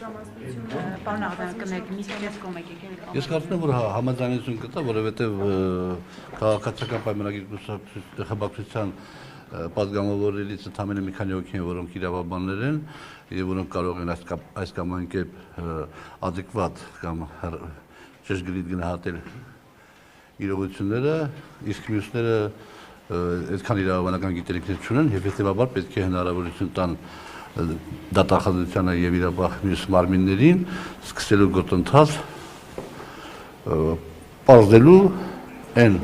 Պարոն Աղբյանը, մի քիչ կողմեք եկել։ Ես կարծում եմ, որ համաձայնություն կտա, որովհետև քաղաքացիական պայմանագիր խմբակցության պատգամավորներից ընդամենը մի քանի հոգի են, որոնք իրավաբաններ են եւ որոնք կարող են այս կամ այն կերպ adekvat կամ ճշգրիտ գնահատել իրողությունները, իսկ մյուսները այդքան իրավաբանական գիտելիքներ չունեն եւ հետեւաբար պետք է հնարավորություն տան դատախազությանը եւ իրավաբան մյուս մարմիններին սկսելու գործընթաց պարզելու այն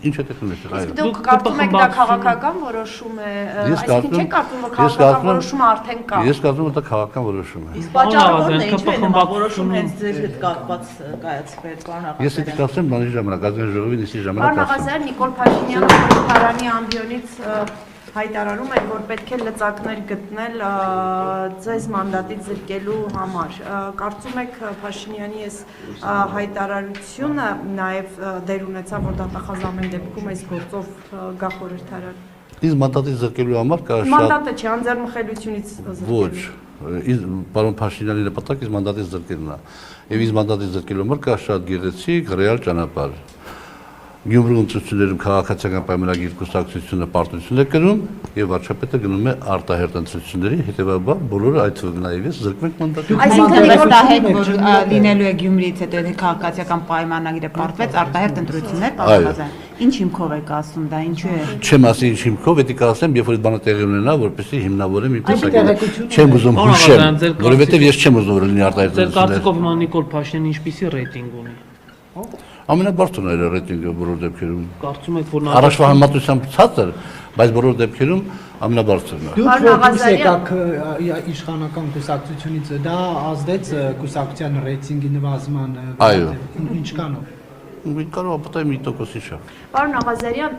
ինչ է տեղ ունեցել այո դուք կարծում եք դա քաղաքական որոշում է այսինքն չեք կարծում որ քաղաքական որոշումը արդեն կա ես կարծում եմ դա քաղաքական որոշում է իսկ պատճառը ո՞րն է ինչու է նման որոշում հենց ձեր հետ կապված կայացվել պարոն Աղբյանը ես դա կարծեմ բանի ժամանակ ազգային ժողովի նիստի ժամանակ պարոն Աղազարյան Նիկոլ Փաշինյանը Խորհրդարանի ամբիոնից հայտարարում էր, որ պետք է լծակներ գտնել ձեզ մանդատից զրկելու համար։ Կարծում եք Փաշինյանի այս հայտարարությունը նաև դեր ունեցավ, որ դատախազամեն դեպքում այս գործով գա խորհրդարան։ Իսկ մանդատից զրկելու համար կա շատ Մանդատը չէ, անձեռնմխելությունից զրկելու։ Ոչ, պարոն Փաշինյանի նպատակը իսկ մանդատից զրկելն է։ Եվ իսկ մանդատից զրկելու համար կա շատ գեղեցիկ ռեալ ճանապարհ։ Գյումրու ընտրություններում քաղաքացիական պայմանագիր կուսակցությունը պարտություն է կրում եւ վարչապետը գնում է արտահերտ ընտրությունների, հետեւաբար բոլորը այդ նաև ես զրկվենք մանդատից։ Այսինքն արտահերտ որ լինելու է Գյումրիից հետո եթե քաղաքացիական պայմանագիրը պարտվեց արտահերտ ընտրություններ պարտադրան։ Ինչ հիմքով եք ասում դա, ինչու է։ Չեմ ասի ինչ հիմքով, պետք է ասեմ, երբ որ բանը տեղի ունենա, որպեսզի հիմնավորեմ իմ տեսակետը։ Չեմ ուզում հուշել, որովհետեւ ես չեմ ուզում որ լինի արտահերտ Ձեր ընտրություններ։ կարծիքով Նիկոլ Փաշինյանը ինչպիսի ռեյտինգ ունի։ Ամենաբարձրն է ռեյտինգը բոլոր դեպքերում։ Կարծում եք որ Առաջվա համեմատությամբ ցածր, բայց բոլոր դեպքերում ամենաբարձրն է։ Դուք որպես եկաք իշխանական կուսակցությունից դա ազդեց կուսակցության ռեյտինգի նվազման ինչքանով։ Կարող է պատահի 1%-ի շա։ Պարոն Աղազարյան,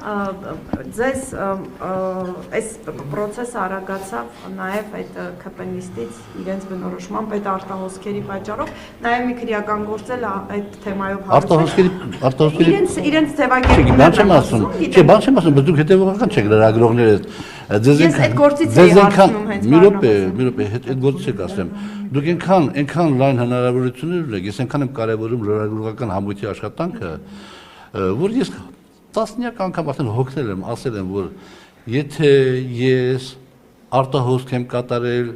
ձեզ այս process-ը արագացավ նաև այդ ԿՊ-նիստից իրենց բնորոշմամբ այդ արտահոսքերի պատճառով, նաև մի քրեական գործ էլ այդ թեմայով Արտահոսքերի իրենց ձևակերպումն բան չեմ ասում, չէ, բան չեմ ասում, բայց դուք հետևողական չեք լրագրողները Ես այդ գործից էի հարցնում հենց մի րոպե, այդ գործից եք ասեմ։ Դուք այնքան լայն հնարավորություններ ունեք, ես այնքան եմ կարևորում լրագրողական համույթի աշխատանքը, որ ես տասնյակ անգամ արդեն հոգնել եմ, ասել եմ, որ եթե ես արտահոսք եմ կատարել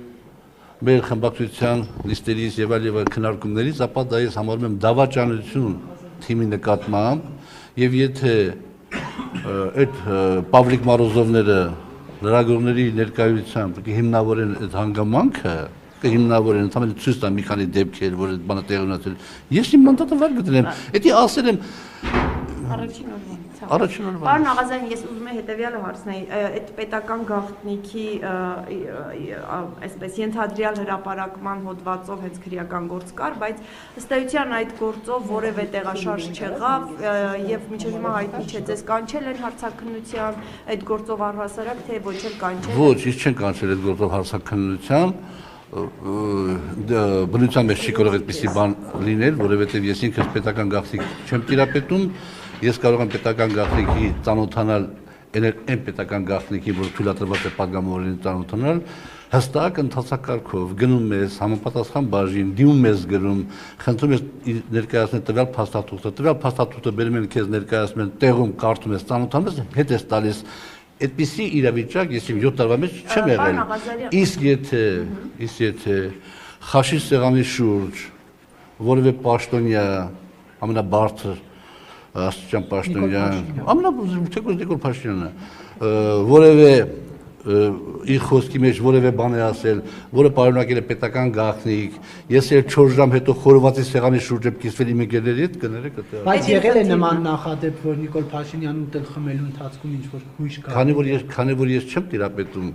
մեր խմբակցության լիստերից եւ այլ քննարկումներից, ապա դա ես համարում եմ դավաճանություն թիմի նկատմամբ եւ եթե այդ Պավլիկ Մարոզովները լրագրողների ներկայությամբ հիմնավորեն այդ հանգամանքը, կհիմնավորեն ընդհանրապես ցույց տան մի քանի դեպքեր, որ այդ բանը տեղի ունեցել։ Ես իմ մանդատը վար գտնեմ։ Էդի ասել եմ Առաջին օրվանից։ Պարոն Աղազարյան, ես ուզում եմ հետևյալը հարցնել, այդ պետական գաղտնիքի այսպես ենթադրյալ հրապարակման հոդվածով հենց քրեական գործ կար, բայց ըստ էության այդ գործով որևէ տեղաշարժ չեղավ եւ մինչեւ հիմա հայտնի չէ, ձեզ կանչել են հարցաքննության այդ գործով առհասարակ թե ոչ էլ կանչել։ Ոչ, ես չեմ կանչել այդ գործով հարցաքննության։ Բնության մեջ չի կարող այդպիսի բան լինել, որովհետև ես ինքս պետական գաղտնիք չեմ տիրապետում, ես կարող եմ պետական գաղտնիքի ծանոթանալ այն պետական գաղտնիքի, որ թույլատրված է պատգամավորին ծանոթանալ, հստակ ընթացակարգով գնում ես համապատասխան բաժին, դիմում ես գրում, խնդրում ես ներկայացնել տվյալ փաստաթուղթը բերում են քեզ ներկայացնում են տեղում կարդում ես, ծանոթանում ես, հետ ես տալիս Այդպիսի իրավիճակ ես իմ 7 տարվա մեջ չեմ եղել։ Իսկ եթե խաշի սեղանի շուրջ որևէ պաշտոնյա ամենաբարձր աստիճան պաշտոնյա, ամենաթեկուզ Նիկոլ Փաշինյանը, որևէ իր խոսքի մեջ որևէ բան է ասել, որը պարունակել է պետական գաղտնիք, ես էլ 4 ժամ հետո խորովածի սեղանի շուրջ եմ կիսվել իմ ընկերների հետ, կներեք այդտեղ։ Բայց եղել է նման նախադեպ, որ Նիկոլ Փաշինյանը ուտել խմելու ընթացքում ինչ-որ հույժ կա։ Քանի որ ես չեմ տիրապետում,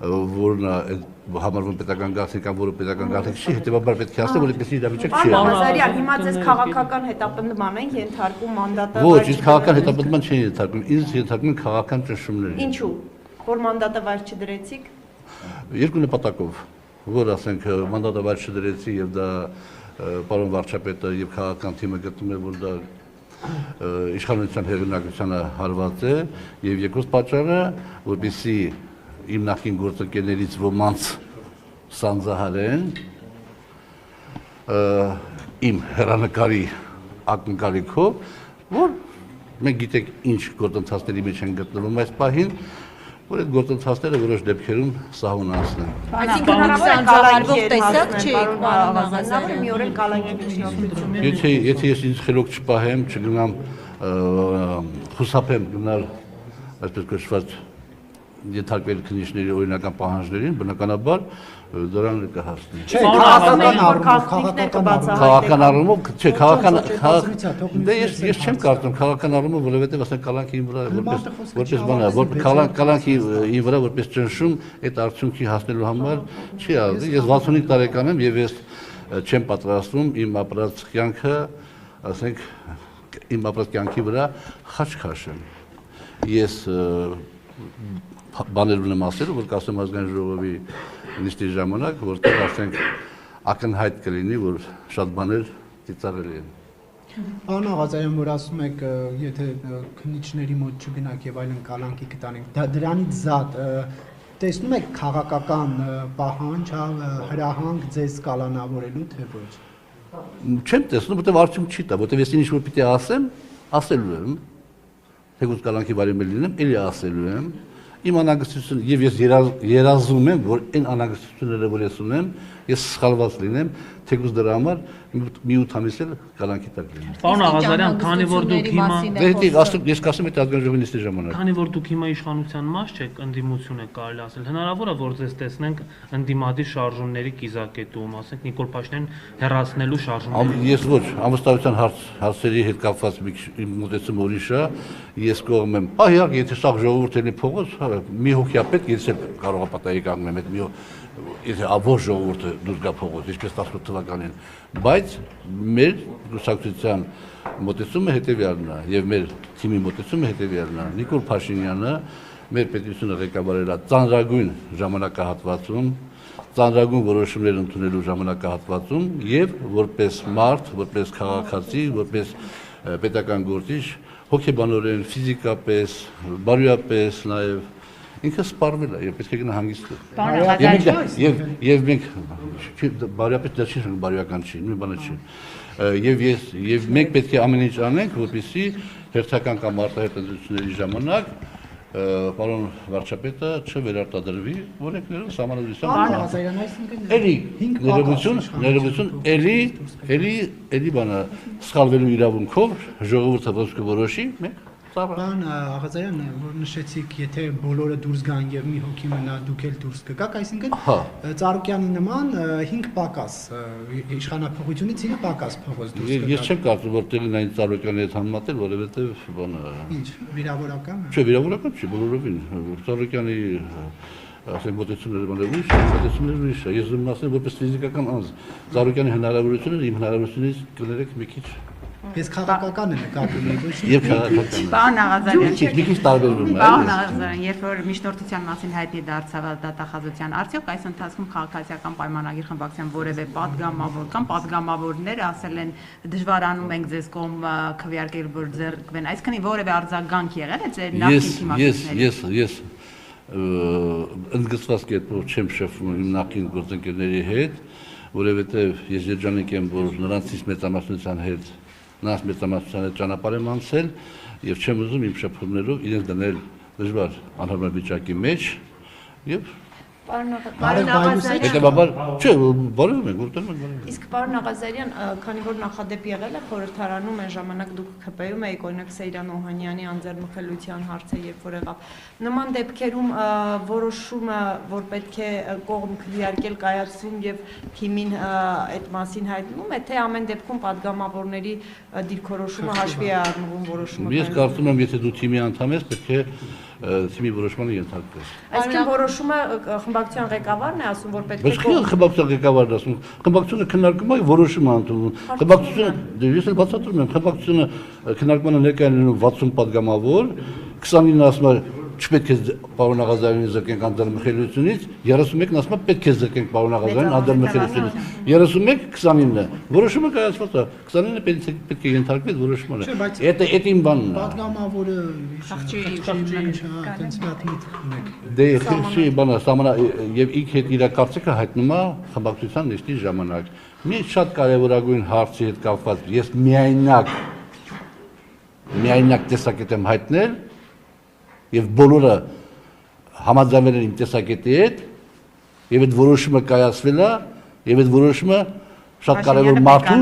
որն է համարվում պետական գաղտնիք կամ որը պետական գաղտնիք չի, հետեւաբար պետք է ասեմ, որ այդպեսի իրավիճակ չի։ Պարոն Աղազարյան, հիմա ձեզ քաղաքական հետապնդման են ենթարկում մանդատը։ Ոչ, իսկ քաղաքական հետապնդման չեն ենթարկում, ինձ ենթարկում են քաղաքական ճնշումներ։ Ինչու՞։ Որ մանդատը վայր չդրեցիք։ Երկու նպատակով, որ ասենք մանդատը վայր չդրեցի եւ դա պարոն վարչապետը եւ քաղաքական թիմը գտնում է, որ դա իշխանության հեղինակությանը հարված է եւ երկրորդ պատճառը, որպեսզի իմ նախկին գործընկերներից ոմանց սանձահարեն իմ հեռանկարի ակնկալիքով, որ մենք գիտենք ինչ գործընթացների մեջ են գտնվում այս պահին, որ այդ գործընթացները որոշ դեպքերում սահմանացնեն։ Այսինքն հնարավոր է կալանքի տեսակ չի, պարոն Աղազարյան, մի օր էլ կալանքի միջնորդություն։ Եթե ես ինձ խելոք չպահեմ, չգնամ խուսափեմ գնալ այսպես կոչված ենթարկվել քննիչների օրինական պահանջներին, բնականաբար դրան կհասնի։ Չէ, քաղաքական առումով, չէ, դե ես չեմ կարծում քաղաքական առումով, որովհետև ասենք կալանքի վրա որպես բան, որ կալանքի վրա որպես ճնշում այդ արդյունքի հասնելու համար չի արվի։ Ես 65 տարեկան եմ եւ ես չեմ պատրաստվում իմ ապրած կյանքը, ասենք իմ ապրած կյանքի վրա խաչ քաշեմ։ Ես բաներ ունեմ ասելու, որ կասեմ ազգային ժողովի նիստի ժամանակ, որտեղ ասենք ակնհայտ կլինի, որ շատ բաներ ծիծաղելի են։ Պարոն Աղազարյան, որ ասում եք, եթե քննիչների մոտ չգնաք եւ այլն կալանքի կտանենք, դրանից զատ տեսնում եք քաղաքական պահանջ, հրահանգ ձեզ կալանավորելու, թե ոչ։ Չեմ տեսնում, որտեղ արդյունք չի տա, որտեղ ես ինչ-որ պիտի ասեմ, ասելու եմ, թեկուզ կալանքի բարի մեր լինեմ, էլի ասելու եմ, իմ անհանգստությունը եւ ես երազում եմ, որ այն անհանգստությունները, որ ես ունեմ, ես սխալված լինեմ, թեկուզ դրա համար մի 8 ամիս էլ կալանքի տակ լինեմ։ Պարոն Աղազարյան, քանի որ դուք հիմա ես կասեմ այդ ազգային ժողովի նիստի ժամանակ։ Քանի որ դուք հիմա իշխանության մաս չեք, ընդդիմություն եք կարելի ասել, հնարավոր է որ ձեզ տեսնենք ընդդիմադիր շարժումների կիզակետում, ասենք Նիկոլ Փաշինյանին հեռացնելու շարժումների։ Ես ոչ, ամուսնության հարցերի հետ կապված իմ մոտեցումը ուրիշ է, ես կողմ եմ։ Իհարկե, եթե սա ժողովուրդ էլի փողոց, մի հոգյապետ ես էլ կարող եմ պատահի կանգնեմ այդ մի եթե ավոր ժողովուրդը դուրս գա փողոց, ինչպես 18 թվականին, բայց մեր կուսակցության մոտեցումը հետևյալն է եւ մեր թիմի մոտեցումը հետևյալն է։ Նիկոլ Փաշինյանը մեր պետությունը ղեկավարել է ծանրագույն ժամանակահատվածում, ծանրագույն որոշումներ ընդունելու ժամանակահատվածում եւ որպես մարդ, որպես քաղաքացի, որպես պետական գործիչ, հոգեբանորեն, ֆիզիկապես, բարոյապես նաեւ ինքը սպառվել է, եւ պետք է գնա հանգիստ։ Եվ մենք բարոյապես դա չի, բարոյական չի, նույն բանը չի։ Եվ մենք պետք է ամեն ինչ անենք, որպեսզի հերթական կամ արտահերթ ընտրությունների ժամանակ պարոն վարչապետը չվերարտադրվի օրենքներով սահմանադրության։ Էլի ներողություն, էլի բանը սխալվելու իրավունքով ժողովուրդը ոսկե որոշի, մենք Պարոն Աղազարյան, որ նշեցիք, եթե բոլորը դուրս գան եւ մի հոգի մնա, դուք էլ դուրս կգաք, այսինքն Ծառուկյանի նման 5 պակաս իշխանապողությունից 5 պակաս փողոց դուրս կգաք։ Ես չեմ կարծում, որ տեղին այն Ծառուկյանի հետ համատել, որովհետեւ բանը Ինչ, վիրավորական է։ Չէ, վիրավորական չի, բոլորովին։ Ծառուկյանի ասենք մոտեցումները մոտեցումները ուրիշ է։ Ես ուզում ասեմ, որպես ֆիզիկական անձ, Ծառուկյանի հնարավորությունները իմ հնարավորությունից կներեք մի քիչ Ես քաղաքական եմ նկատում, ոչ Եվ քաղաքական։ Պարոն Աղազարյան, մի քիչ տարբերվում է։ Պարոն Աղազարյան, երբ որ միջնորդության մասին հայտնի դարձավ դատախազության, արդյոք այս ընթացքում քաղաքացիական պայմանագիր խմբակցության որևէ պատգամավոր կամ պատգամավորները ասել են դժվարանում ենք ձեզ կողմ քվեարկել, որ ձեռքվեն, այսինքն որևէ արձագանք եղել է ձեր նախկին թիմակիցների։ Ես ընդգծված կերպով չեմ շփվում իմ նախկին գործընկերների հետ, որովհետև ես երջանիկ եմ, որ նրանցից մեծամասնության հետ նրանց մեծամասնության հետ ճանապարհ եմ անցել եւ չեմ ուզում իմ շփումներով իրենց դնել դժվար անհարմար վիճակի մեջ եւ Պարոն Աղազարյան, հետեւաբար չէ, բոլորում ենք, որտեղ ենք բոլորում։ իսկ պարոն Աղազարյան, քանի որ նախադեպ եղել է խորհրդարանում այն ժամանակ դուք ԿՊ-ում էիք, օրինակ Սեյրան Օհանյանի անձեռնմխելիության հարցը երբ որ եղավ, նման դեպքերում որոշումը, որ պետք է կողմ քվեարկել կայացվում եւ թիմին այդ մասին հայտնում է, թե ամեն դեպքում падգամավորների դիրքորոշումը հաշվի է առնվում որոշումը։ Ես կարծում եմ, եթե դու թիմի անդամ ես, պետք է թիմի որոշմանը ենթարկվես։ Այսինքն որոշումը խմբակցության ղեկավարն է ասում, որ պետք է Բայց քիչ խմբակցության ղեկավարն ասում, խմբակցությունը քննարկում է, որոշում է ընդունում։ Խմբակցությունը ես էլ բացատրում եմ, խմբակցությունը քննարկմանը ներկայանում 60 падգամավոր, 29-ը ասում է չպետք է պարոն Աղազարյանին զրկենք անդրմխելությունից, 31-ն ասում է պետք է զրկենք պարոն Աղազարյանին անդրմխելությունից։ 31, 29-ը որոշումը կայացված է, 29-ը պետք է ենթարկվի որոշմանը։ Այդ իմ բանն է։ Պատգամավորը Դե խիղճի բանը սահմանա եւ ինքը հետ իր կարծիքը հայտնում է խմբակցության նիստի ժամանակ։ Մի շատ կարևորագույն հարցի հետ կապված ես միայնակ տեսակետ եմ հայտնել եւ բոլորը համաձայնել են իմ տեսակետի հետ եւ այդ որոշումը կայացվել է եւ այդ որոշումը շատ կարևոր մարդու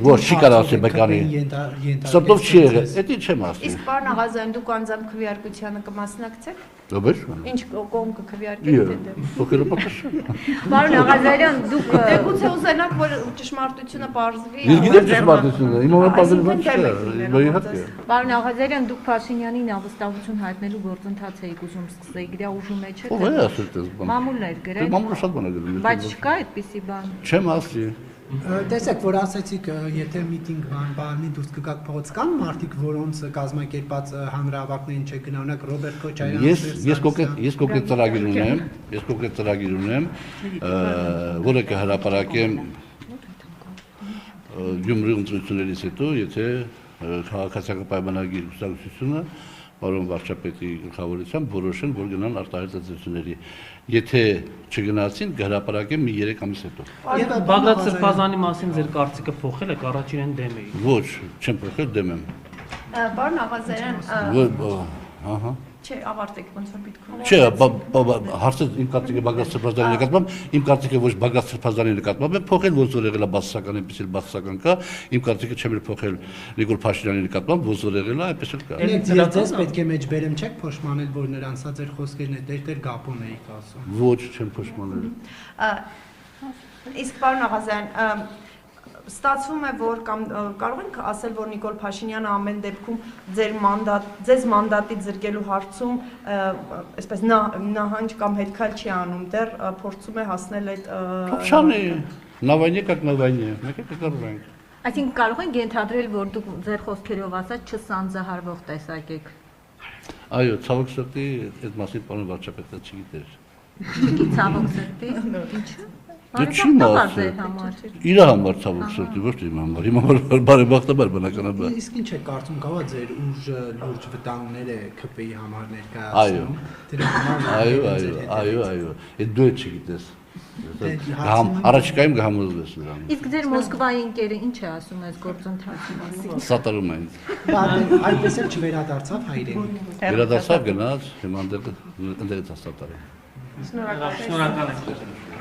ոչ չի կարող ասել բեկանի սրտով չի եղել դա չեմ ասում Իսկ պարոն Աղազարյան դուք անձամբ քվեարկությանը կմասնակցեք Ո՞վ Ինչ կողմ կքվեարկեք փոքր պակաս Պարոն Աղազարյան դուք դեգուցե ուզենաք որ ճշմարտությունը բարձվի Ես գիտեմ ճշմարտությունը իմ օրը բարձրացել չէ իհարկե Պարոն Աղազարյան, դուք Փաշինյանին ավստահություն հայտնելու գործընթաց եք ուզում սկսել, դրա ուժու մեջ եք։ Ո՞վ է ասել դες բան։ Մամուլներ գրել։ Մամուլը շատ բան է գրել։ Բայց չկա այդպիսի բան։ Չեմ ասի։ Տեսեք, որ ասացիք, եթե միտինգ բանի դուրս կգաք փողոց կան մարդիկ, որոնց կազմակերպած հանրահավաքներին չեք գնա, օրինակ Ռոբերտ Քոչարյանը։ Ես կոնկրետ ծրագիր ունեմ, որը կհրապարակեմ Գյումրի ընտրություններից հետո, եթե քաղաքացիական պայմանագիր կուսակցությունը պարոն վարչապետի գլխավորությամբ որոշեն, որ գնան արտահայտությունների։ Եթե չգնացին, կհրապարակեմ մի 3 ամիս հետո։ Բագրատ Սրբազանի մասին ձեր կարծիքը փոխել եք, առաջինեն դեմ եք։ Ոչ, չեմ փոխել, դեմ եմ։ Պարոն Աղազարյան Ահա Չէ, ավարտեք, ոնց որ պիտի քննենք։ Չէ, հարցը իմ կարծիքը Բագրատ Սրբազանի նկատմամբ, իմ կարծիքը ոչ Բագրատ Սրբազանի նկատմամբ է փոխել, ոնց որ եղել է բացասական, այնպես էլ բացասական կա, իմ կարծիքը չեմ փոխել Նիկոլ Փաշինյանի նկատմամբ, ոնց որ եղել է, այնպես էլ կա։ Ես ձեզ պետք է մեջ բերեմ, չեք փոշմանել, որ նրանց ձեր խոսքերն է դեր գապոն էիք ասում։ Ոչ, չեմ փոշմանել։ Իսկ պարոն Աղազարյան, ստացվում է որ կամ կարող ենք ասել որ Նիկոլ Փաշինյանը ամեն դեպքում ձեզ մանդատից զրկելու հարցում այսպես նահանջ կամ հետքալ չի անում դեռ փորձում է հասնել այդ Փոքշանի նավայնի как նավայնի մեկ է կկարողանք Այսինքն կարող ենք ենթադրել, որ դուք ձեր խոսքերով ասած չսանձահարվող տեսակ եք։ Այո, ցավոք սրտի այդ մասին պարոն վարչապետը չգիտեր։ Չգիտի ցավոք սրտի, ինչը։ Դե չի ասել։ Իր համար ցավոք սրտի, ոչ թե իմ համար։ Իմ համար բարեբախտաբար բնականաբար։ Իսկ ինչ է կարծում կավա ձեր ուժը լուրջ վտանգները ԿՊ-ի համար ներկայացնում։ Այո։ Այդ դու չգիտես։ Առաջիկայում կհամոզվես նրան։ Իսկ ձեր Մոսկվայի ընկերը ինչ է ասում այս գործընթացի մասին։ Սատարում են։ Այդպես էլ չվերադարձավ հայրենիք։ Վերադարձավ գնաց, հիմա ընդդեղից սատարում։ Շնորհակալ եմ։